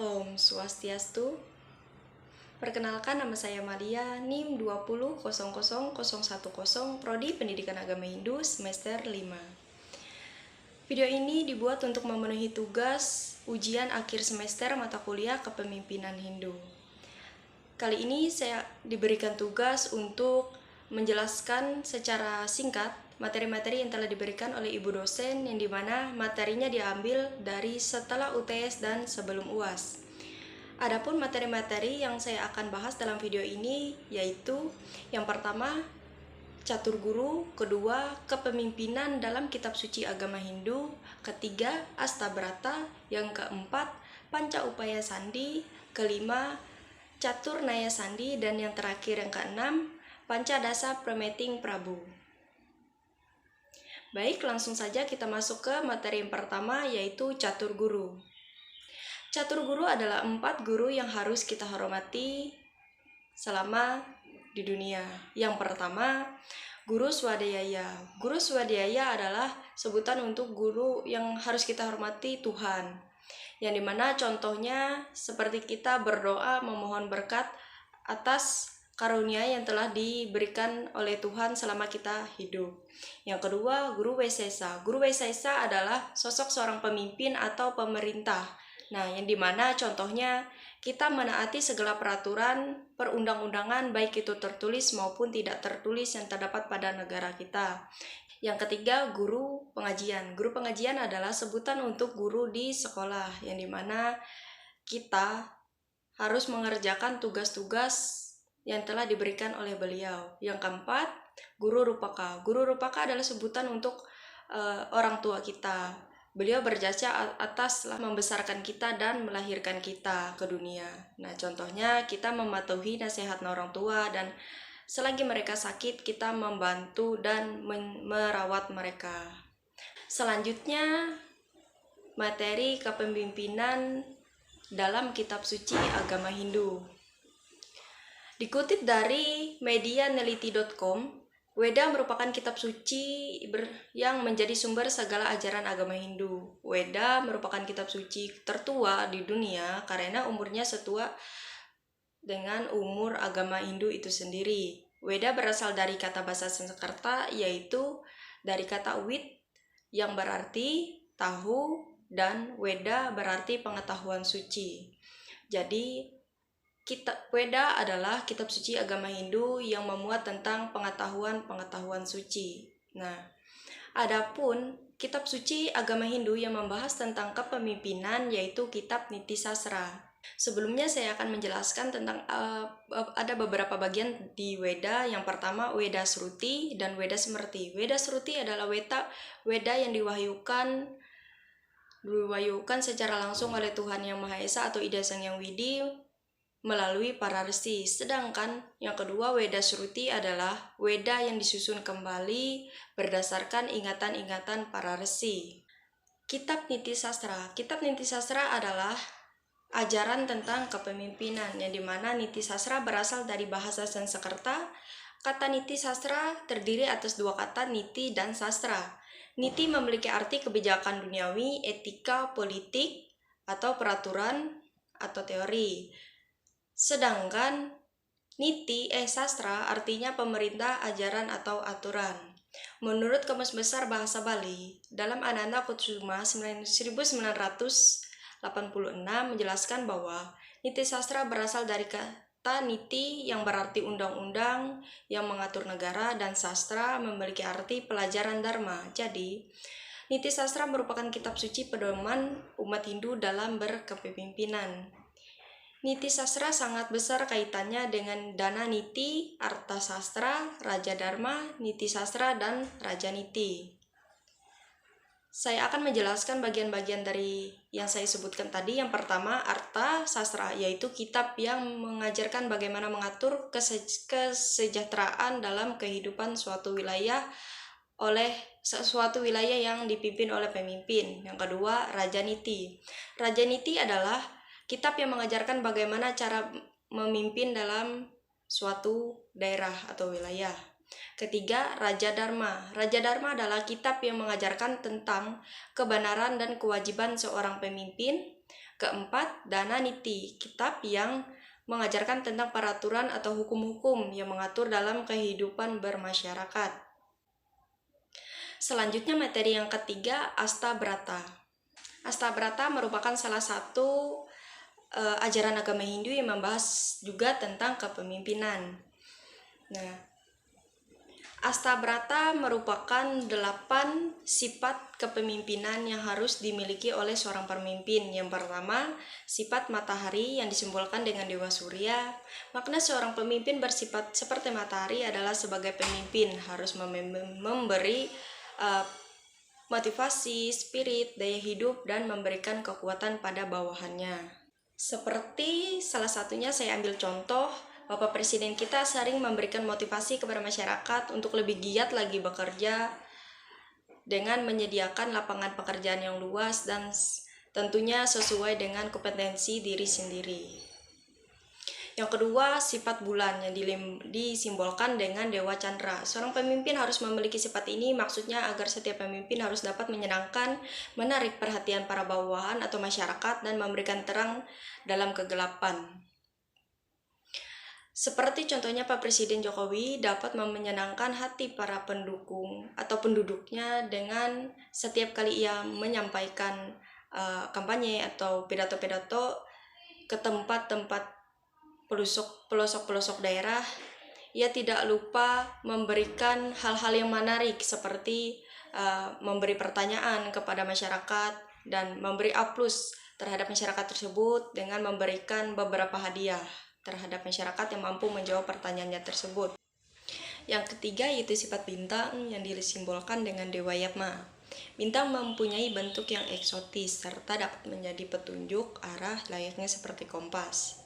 Om Swastiastu. Perkenalkan, nama saya Maria, NIM 20000010, Prodi Pendidikan Agama Hindu, semester 5. Video ini dibuat untuk memenuhi tugas ujian akhir semester mata kuliah Kepemimpinan Hindu. Kali ini saya diberikan tugas untuk menjelaskan secara singkat materi-materi yang telah diberikan oleh ibu dosen, yang dimana materinya diambil dari setelah UTS dan sebelum UAS. Adapun materi-materi yang saya akan bahas dalam video ini yaitu yang pertama catur guru, kedua kepemimpinan dalam kitab suci agama Hindu, ketiga Astabrata, yang keempat Panca Upaya Sandi, kelima Catur Naya Sandi, dan yang terakhir yang keenam Pancadasa Premeting Prabu. Baik, langsung saja kita masuk ke materi yang pertama yaitu catur guru. Catur guru adalah 4 guru yang harus kita hormati selama di dunia. Yang pertama, Guru Swadhyaya. Guru Swadhyaya adalah sebutan untuk guru yang harus kita hormati Tuhan. Yang dimana contohnya seperti kita berdoa memohon berkat atas karunia yang telah diberikan oleh Tuhan selama kita hidup. Yang kedua, Guru Wesesa. Guru Wesesa adalah sosok seorang pemimpin atau pemerintah. Nah, yang dimana contohnya kita menaati segala peraturan perundang-undangan baik itu tertulis maupun tidak tertulis yang terdapat pada negara kita. Yang ketiga, guru pengajian. Guru pengajian adalah sebutan untuk guru di sekolah, yang dimana kita harus mengerjakan tugas-tugas yang telah diberikan oleh beliau. Yang keempat, guru rupaka. Guru rupaka adalah sebutan untuk orang tua kita. Beliau berjasa atas membesarkan kita dan melahirkan kita ke dunia. Nah, contohnya kita mematuhi nasihat orang tua, dan selagi mereka sakit kita membantu dan merawat mereka. Selanjutnya, materi kepemimpinan dalam kitab suci agama Hindu. Dikutip dari medianeliti.com, Weda merupakan kitab suci yang menjadi sumber segala ajaran agama Hindu. Weda merupakan kitab suci tertua di dunia karena umurnya setua dengan umur agama Hindu itu sendiri. Weda berasal dari kata bahasa Sanskerta, yaitu dari kata wid yang berarti tahu dan Weda berarti pengetahuan suci. Jadi Kitab Weda adalah kitab suci agama Hindu yang memuat tentang pengetahuan-pengetahuan suci. Nah, adapun kitab suci agama Hindu yang membahas tentang kepemimpinan yaitu kitab Niti Sastra. Sebelumnya saya akan menjelaskan tentang ada beberapa bagian di Weda. Yang pertama, Weda Sruti dan Weda Smrti. Weda Sruti adalah Weda yang diwahyukan secara langsung oleh Tuhan Yang Maha Esa atau Ida Sang Yang Widi melalui para resi. Sedangkan yang kedua, Weda Sruti adalah Weda yang disusun kembali berdasarkan ingatan-ingatan para resi. Kitab Niti Sastra. Kitab Niti Sastra adalah ajaran tentang kepemimpinan, yang dimana Niti Sastra berasal dari bahasa Sanskerta. Kata Niti Sastra terdiri atas dua kata, Niti dan Sastra. Niti memiliki arti kebijakan duniawi, etika, politik, atau peraturan atau teori. Sedangkan sastra artinya pemerintah, ajaran, atau aturan. Menurut Kamus Besar Bahasa Bali, dalam Ananda Kutsuma 1986 menjelaskan bahwa niti sastra berasal dari kata niti yang berarti undang-undang yang mengatur negara, dan sastra memiliki arti pelajaran dharma. Jadi, niti sastra merupakan kitab suci pedoman umat Hindu dalam berkepemimpinan. Niti Sastra sangat besar kaitannya dengan Dana Niti, Arta Sastra, Raja Dharma, Niti Sastra, dan Raja Niti. Saya akan menjelaskan bagian-bagian dari yang saya sebutkan tadi. Yang pertama, Arta Sastra, yaitu kitab yang mengajarkan bagaimana mengatur kesejahteraan dalam kehidupan suatu wilayah oleh suatu wilayah yang dipimpin oleh pemimpin. Yang kedua, Raja Niti. Raja Niti adalah kitab yang mengajarkan bagaimana cara memimpin dalam suatu daerah atau wilayah. Ketiga, Raja Dharma. Raja Dharma adalah kitab yang mengajarkan tentang kebenaran dan kewajiban seorang pemimpin. Keempat, Dana Niti, kitab yang mengajarkan tentang peraturan atau hukum-hukum yang mengatur dalam kehidupan bermasyarakat. Selanjutnya materi yang ketiga, Astabrata. Astabrata merupakan salah satu ajaran agama Hindu yang membahas juga tentang kepemimpinan. Nah, Astabrata merupakan 8 sifat kepemimpinan yang harus dimiliki oleh seorang pemimpin. Yang pertama, sifat matahari yang disimbolkan dengan Dewa Surya. Makna seorang pemimpin bersifat seperti matahari adalah sebagai pemimpin harus memberi motivasi, spirit, daya hidup, dan memberikan kekuatan pada bawahannya. Seperti salah satunya saya ambil contoh, Bapak Presiden kita sering memberikan motivasi kepada masyarakat untuk lebih giat lagi bekerja dengan menyediakan lapangan pekerjaan yang luas dan tentunya sesuai dengan kompetensi diri sendiri. Yang kedua, sifat bulan yang disimbolkan dengan Dewa Chandra. Seorang pemimpin harus memiliki sifat ini, maksudnya agar setiap pemimpin harus dapat menyenangkan, menarik perhatian para bawahan atau masyarakat, dan memberikan terang dalam kegelapan. Seperti contohnya Pak Presiden Jokowi dapat menyenangkan hati para pendukung atau penduduknya dengan setiap kali ia menyampaikan kampanye atau pidato-pidato ke tempat-tempat pelosok-pelosok daerah. Ia tidak lupa memberikan hal-hal yang menarik seperti memberi pertanyaan kepada masyarakat dan memberi aplaus terhadap masyarakat tersebut dengan memberikan beberapa hadiah terhadap masyarakat yang mampu menjawab pertanyaannya tersebut. Yang ketiga yaitu sifat bintang yang disimbolkan dengan Dewa Yatma. Bintang mempunyai bentuk yang eksotis serta dapat menjadi petunjuk arah layaknya seperti kompas.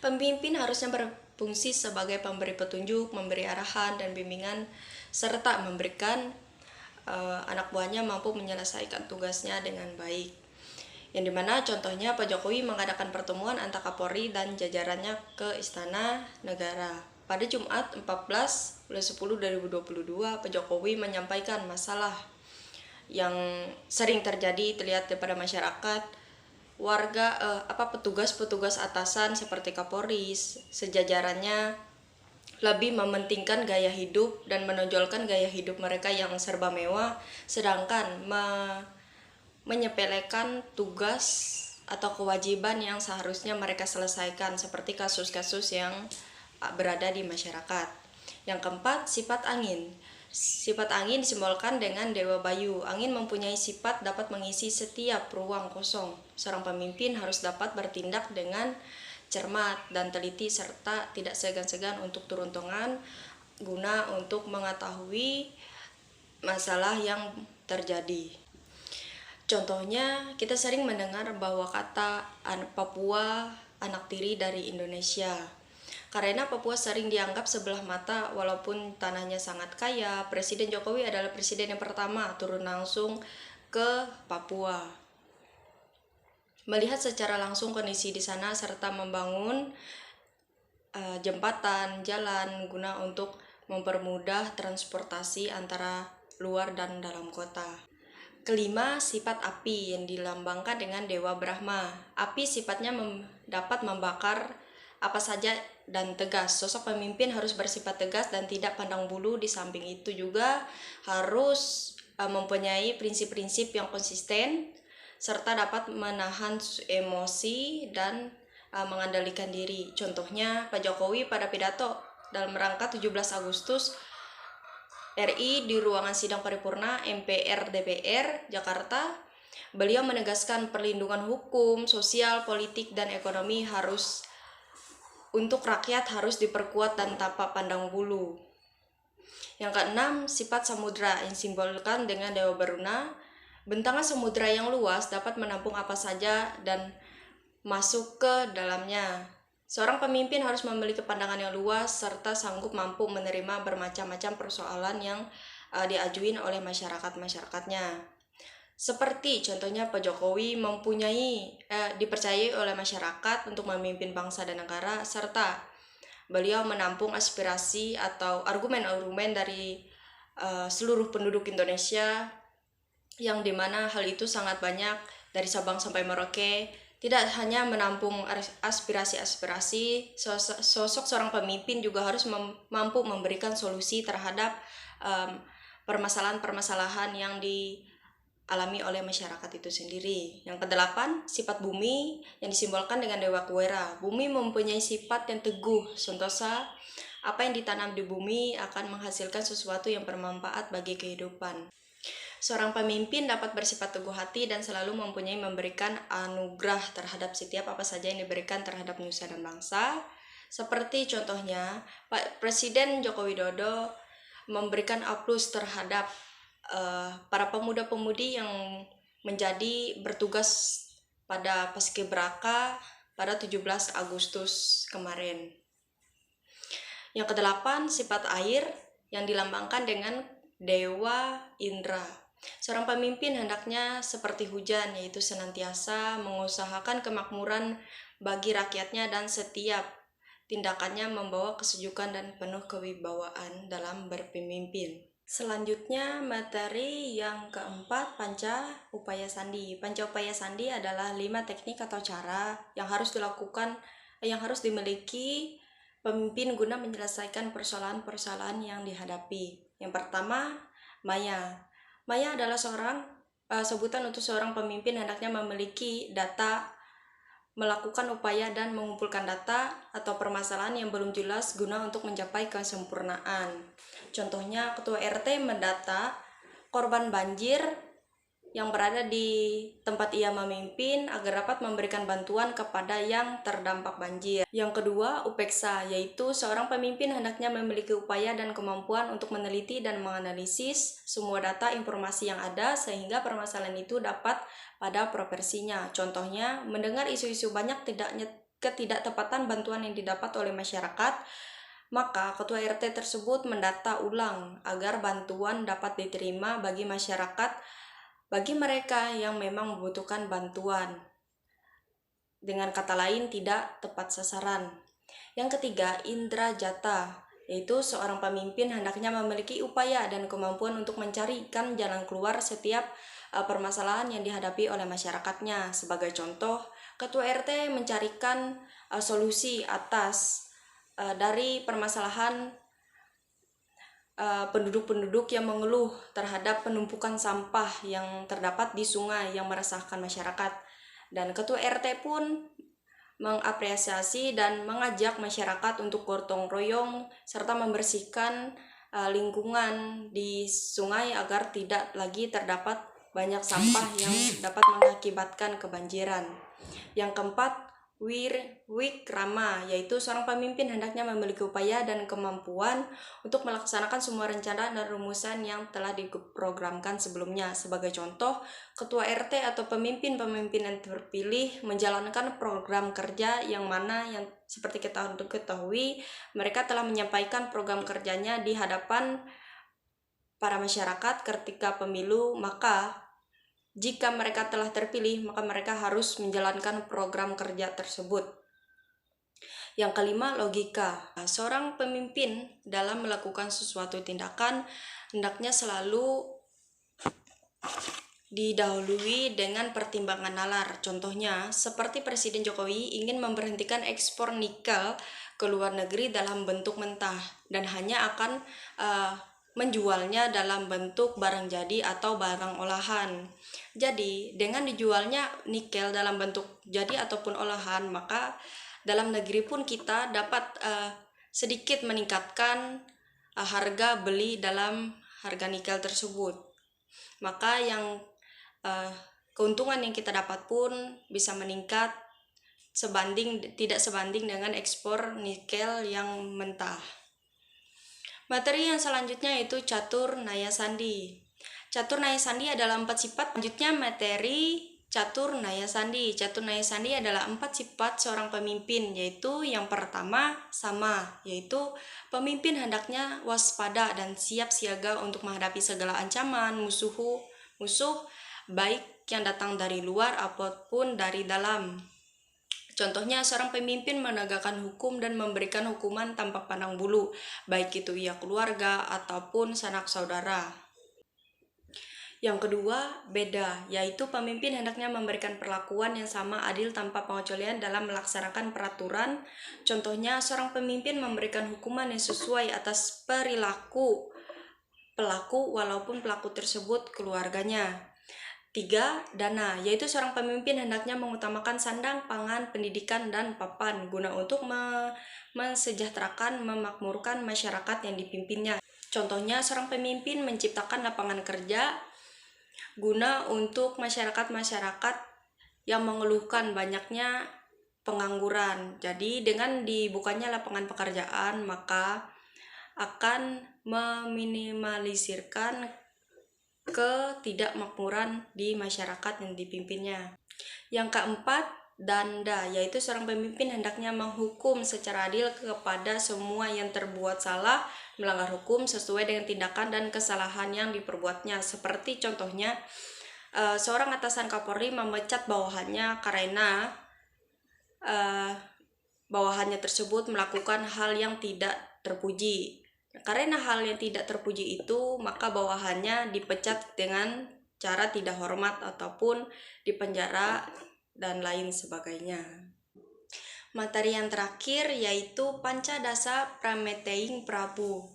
Pemimpin harusnya berfungsi sebagai pemberi petunjuk, memberi arahan dan bimbingan, serta memberikan anak buahnya mampu menyelesaikan tugasnya dengan baik. Yang dimana contohnya Pak Jokowi mengadakan pertemuan antara Kapolri dan jajarannya ke Istana Negara. Pada Jumat 14/10/2022, Pak Jokowi menyampaikan masalah yang sering terjadi terlihat kepada masyarakat, warga petugas-petugas atasan seperti Kapolri sejajarannya lebih mementingkan gaya hidup dan menonjolkan gaya hidup mereka yang serba mewah, sedangkan menyepelekan tugas atau kewajiban yang seharusnya mereka selesaikan seperti kasus-kasus yang berada di masyarakat. Yang keempat, sifat angin. Sifat angin disimbolkan dengan Dewa Bayu. Angin mempunyai sifat dapat mengisi setiap ruang kosong. Seorang pemimpin harus dapat bertindak dengan cermat dan teliti serta tidak segan-segan untuk turun tangan guna untuk mengetahui masalah yang terjadi. Contohnya, kita sering mendengar bahwa kata Papua anak tiri dari Indonesia. Karena Papua sering dianggap sebelah mata walaupun tanahnya sangat kaya, Presiden Jokowi adalah presiden yang pertama turun langsung ke Papua. Melihat secara langsung kondisi di sana serta membangun jembatan, jalan guna untuk mempermudah transportasi antara luar dan dalam kota. Kelima, sifat api yang dilambangkan dengan Dewa Brahma. Api sifatnya dapat membakar apa saja dan tegas. Sosok pemimpin harus bersifat tegas dan tidak pandang bulu. Di samping itu juga harus mempunyai prinsip-prinsip yang konsisten serta dapat menahan emosi dan mengendalikan diri. Contohnya Pak Jokowi pada pidato dalam rangka 17 Agustus RI di ruangan sidang paripurna MPR DPR Jakarta, beliau menegaskan perlindungan hukum, sosial, politik, dan ekonomi harus untuk rakyat harus diperkuat dan tanpa pandang bulu. Yang keenam, sifat samudra yang simbolkan dengan Dewa Baruna. Bentangan samudra yang luas dapat menampung apa saja dan masuk ke dalamnya. Seorang pemimpin harus memiliki pandangan yang luas serta sanggup mampu menerima bermacam-macam persoalan yang diajuin oleh masyarakat-masyarakatnya. Seperti contohnya Pak Jokowi dipercayai oleh masyarakat untuk memimpin bangsa dan negara, serta beliau menampung aspirasi atau argumen-argumen dari seluruh penduduk Indonesia, yang dimana hal itu sangat banyak dari Sabang sampai Merauke tidak hanya menampung aspirasi-aspirasi, sosok seorang pemimpin juga harus mampu memberikan solusi terhadap permasalahan-permasalahan yang dialami oleh masyarakat itu sendiri. Yang kedelapan, sifat bumi yang disimbolkan dengan Dewa Kuwera. Bumi mempunyai sifat yang teguh, sentosa apa yang ditanam di bumi akan menghasilkan sesuatu yang bermanfaat bagi kehidupan. Seorang pemimpin dapat bersifat teguh hati dan selalu mempunyai memberikan anugerah terhadap setiap apa saja yang diberikan terhadap nusa dan bangsa. Seperti contohnya, Pak Presiden Joko Widodo memberikan aplaus terhadap para pemuda-pemudi yang menjadi bertugas pada Paskibraka pada 17 Agustus kemarin. Yang kedelapan, sifat air yang dilambangkan dengan Dewa Indra. Seorang pemimpin hendaknya seperti hujan, yaitu senantiasa mengusahakan kemakmuran bagi rakyatnya dan setiap tindakannya membawa kesejukan dan penuh kewibawaan dalam berpemimpin. Selanjutnya, materi yang keempat, Panca Upaya Sandi. Panca Upaya Sandi adalah 5 teknik atau cara yang harus dimiliki pemimpin guna menyelesaikan persoalan-persoalan yang dihadapi. Yang pertama, Maya. Maya adalah sebutan untuk seorang pemimpin hendaknya memiliki data, melakukan upaya dan mengumpulkan data atau permasalahan yang belum jelas guna untuk mencapai kesempurnaan. Contohnya, ketua RT mendata korban banjir yang berada di tempat ia memimpin agar dapat memberikan bantuan kepada yang terdampak banjir. Yang kedua, UPEKSA, yaitu seorang pemimpin hendaknya memiliki upaya dan kemampuan untuk meneliti dan menganalisis semua data informasi yang ada sehingga permasalahan itu dapat pada proporsinya. Contohnya, mendengar isu-isu banyak ketidaktepatan bantuan yang didapat oleh masyarakat, maka ketua RT tersebut mendata ulang agar bantuan dapat diterima bagi masyarakat, bagi mereka yang memang membutuhkan bantuan. Dengan kata lain, tidak tepat sasaran. Yang ketiga, Indra Jata, yaitu seorang pemimpin hendaknya memiliki upaya dan kemampuan untuk mencarikan jalan keluar setiap permasalahan yang dihadapi oleh masyarakatnya. Sebagai contoh, ketua RT mencarikan solusi atas dari permasalahan penduduk-penduduk yang mengeluh terhadap penumpukan sampah yang terdapat di sungai yang meresahkan masyarakat. Dan ketua RT pun mengapresiasi dan mengajak masyarakat untuk gotong royong serta membersihkan lingkungan di sungai agar tidak lagi terdapat banyak sampah yang dapat mengakibatkan kebanjiran. Yang keempat, Wikrama, yaitu seorang pemimpin hendaknya memiliki upaya dan kemampuan untuk melaksanakan semua rencana dan rumusan yang telah diprogramkan sebelumnya. Sebagai contoh, ketua RT atau pemimpin-pemimpin yang terpilih menjalankan program kerja yang mana yang seperti kita ketahui, mereka telah menyampaikan program kerjanya di hadapan para masyarakat ketika pemilu, maka jika mereka telah terpilih, maka mereka harus menjalankan program kerja tersebut. Yang kelima, logika. Seorang pemimpin dalam melakukan sesuatu tindakan hendaknya selalu didahului dengan pertimbangan nalar. Contohnya, seperti Presiden Jokowi ingin memberhentikan ekspor nikel ke luar negeri dalam bentuk mentah dan hanya akan menjualnya dalam bentuk barang jadi atau barang olahan. Jadi, dengan dijualnya nikel dalam bentuk jadi ataupun olahan, maka dalam negeri pun kita dapat sedikit meningkatkan harga beli dalam harga nikel tersebut. Maka yang keuntungan yang kita dapat pun bisa meningkat tidak sebanding dengan ekspor nikel yang mentah. Materi yang selanjutnya yaitu Catur Naya Sandi. Catur Naya Sandi adalah 4 sifat. Selanjutnya materi Catur Naya Sandi. Catur Naya Sandi adalah 4 sifat seorang pemimpin, yaitu yang pertama sama, yaitu pemimpin hendaknya waspada dan siap siaga untuk menghadapi segala ancaman musuh baik yang datang dari luar ataupun dari dalam. Contohnya, seorang pemimpin menegakkan hukum dan memberikan hukuman tanpa pandang bulu, baik itu ia keluarga ataupun sanak saudara. Yang kedua, beda, yaitu pemimpin hendaknya memberikan perlakuan yang sama, adil tanpa pengecualian dalam melaksanakan peraturan. Contohnya, seorang pemimpin memberikan hukuman yang sesuai atas perilaku pelaku walaupun pelaku tersebut keluarganya. 3. Dana, yaitu seorang pemimpin hendaknya mengutamakan sandang, pangan, pendidikan, dan papan guna untuk mensejahterakan, memakmurkan masyarakat yang dipimpinnya. Contohnya, seorang pemimpin menciptakan lapangan kerja guna untuk masyarakat-masyarakat yang mengeluhkan banyaknya pengangguran. Jadi dengan dibukanya lapangan pekerjaan, maka akan meminimalisirkan ketidakmakmuran di masyarakat yang dipimpinnya. Yang keempat, danda, yaitu seorang pemimpin hendaknya menghukum secara adil kepada semua yang terbuat salah, melanggar hukum sesuai dengan tindakan dan kesalahan yang diperbuatnya. Seperti contohnya, seorang atasan Kapolri memecat bawahannya karena bawahannya tersebut melakukan hal yang tidak terpuji. Karena hal yang tidak terpuji itu, maka bawahannya dipecat dengan cara tidak hormat ataupun dipenjara dan lain sebagainya. Materi yang terakhir yaitu Pancadasa Prameteing Prabu,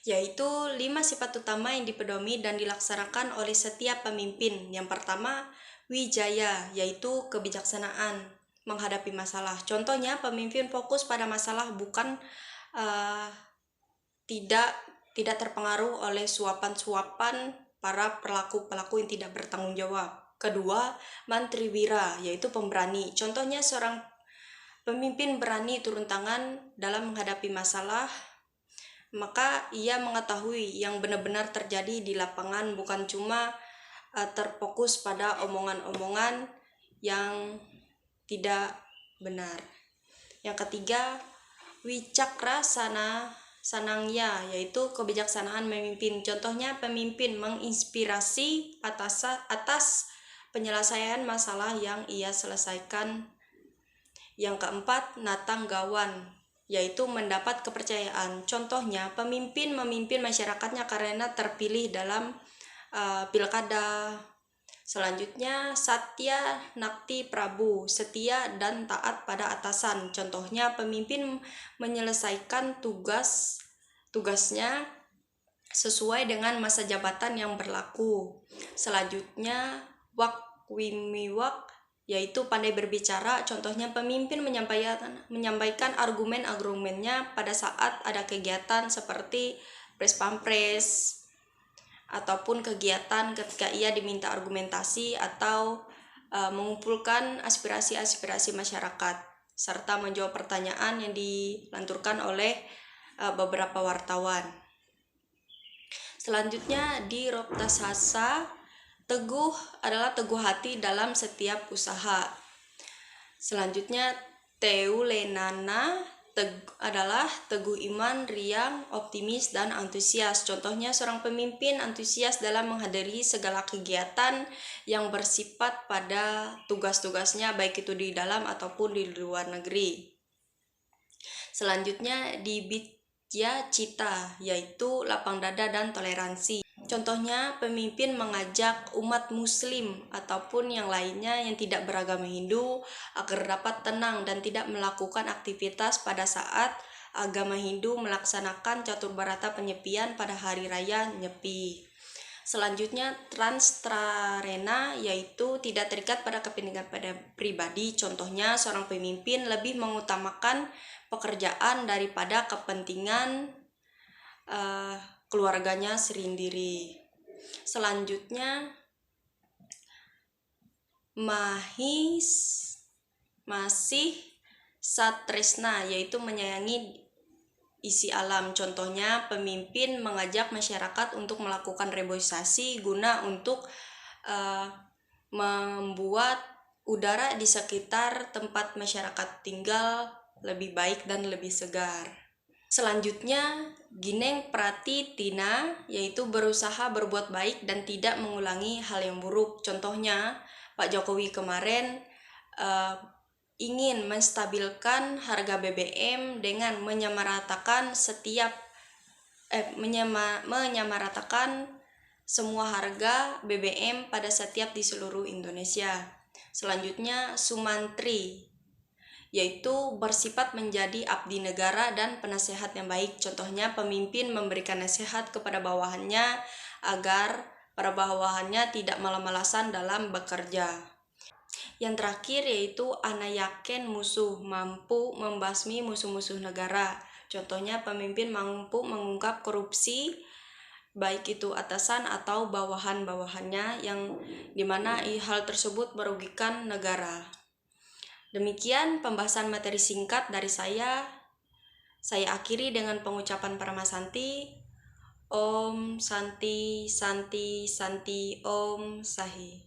yaitu 5 sifat utama yang dipedomi dan dilaksanakan oleh setiap pemimpin. Yang pertama, wijaya, yaitu kebijaksanaan menghadapi masalah. Contohnya, pemimpin fokus pada masalah, bukan tidak terpengaruh oleh suapan-suapan para pelaku-pelaku yang tidak bertanggung jawab. Kedua, mantriwira, yaitu pemberani. Contohnya, seorang pemimpin berani turun tangan dalam menghadapi masalah, maka ia mengetahui yang benar-benar terjadi di lapangan, bukan cuma terfokus pada omongan-omongan yang tidak benar. Yang ketiga, wicakra sanangya, yaitu kebijaksanaan memimpin. Contohnya, pemimpin menginspirasi atas penyelesaian masalah yang ia selesaikan. Yang keempat, natanggawan, yaitu mendapat kepercayaan. Contohnya, pemimpin memimpin masyarakatnya karena terpilih dalam pilkada. Selanjutnya, Satya Nakti Prabu, setia dan taat pada atasan. Contohnya, pemimpin menyelesaikan tugasnya sesuai dengan masa jabatan yang berlaku. Selanjutnya, wakwimiwak, yaitu pandai berbicara. Contohnya, pemimpin menyampaikan argumen-argumennya pada saat ada kegiatan seperti pres pampres ataupun kegiatan ketika ia diminta argumentasi atau mengumpulkan aspirasi-aspirasi masyarakat serta menjawab pertanyaan yang dilanturkan oleh beberapa wartawan. Selanjutnya, di Roptasasa, teguh adalah teguh hati dalam setiap usaha. Selanjutnya, Teulenana adalah teguh iman, riang, optimis, dan antusias. Contohnya, seorang pemimpin antusias dalam menghadiri segala kegiatan yang bersifat pada tugas-tugasnya, baik itu di dalam ataupun di luar negeri. Selanjutnya, di Vidya Cita, yaitu lapang dada dan toleransi. Contohnya, pemimpin mengajak umat muslim ataupun yang lainnya yang tidak beragama Hindu agar dapat tenang dan tidak melakukan aktivitas pada saat agama Hindu melaksanakan catur barata penyepian pada hari raya Nyepi. Selanjutnya, transtrarena, yaitu tidak terikat pada kepentingan pribadi. Contohnya, seorang pemimpin lebih mengutamakan pekerjaan daripada kepentingan keluarganya sendiri. Selanjutnya, masih satresna, yaitu menyayangi isi alam. Contohnya, pemimpin mengajak masyarakat untuk melakukan reboisasi guna untuk membuat udara di sekitar tempat masyarakat tinggal lebih baik dan lebih segar. Selanjutnya, gineng pratitina, yaitu berusaha berbuat baik dan tidak mengulangi hal yang buruk. Contohnya, Pak Jokowi kemarin ingin menstabilkan harga BBM dengan menyamaratakan semua harga BBM pada setiap di seluruh Indonesia. Selanjutnya Sumantri, yaitu bersifat menjadi abdi negara dan penasehat yang baik. Contohnya pemimpin memberikan nasihat kepada bawahannya agar para bawahannya tidak malas-malasan dalam bekerja. Yang terakhir yaitu Anayaken musuh, mampu membasmi musuh-musuh negara. Contohnya pemimpin mampu mengungkap korupsi baik itu atasan atau bawahan-bawahannya yang dimana hal tersebut merugikan negara. Demikian pembahasan materi singkat dari saya. Saya akhiri dengan pengucapan Paramasanti. Om Santi Santi Santi Om Sahi.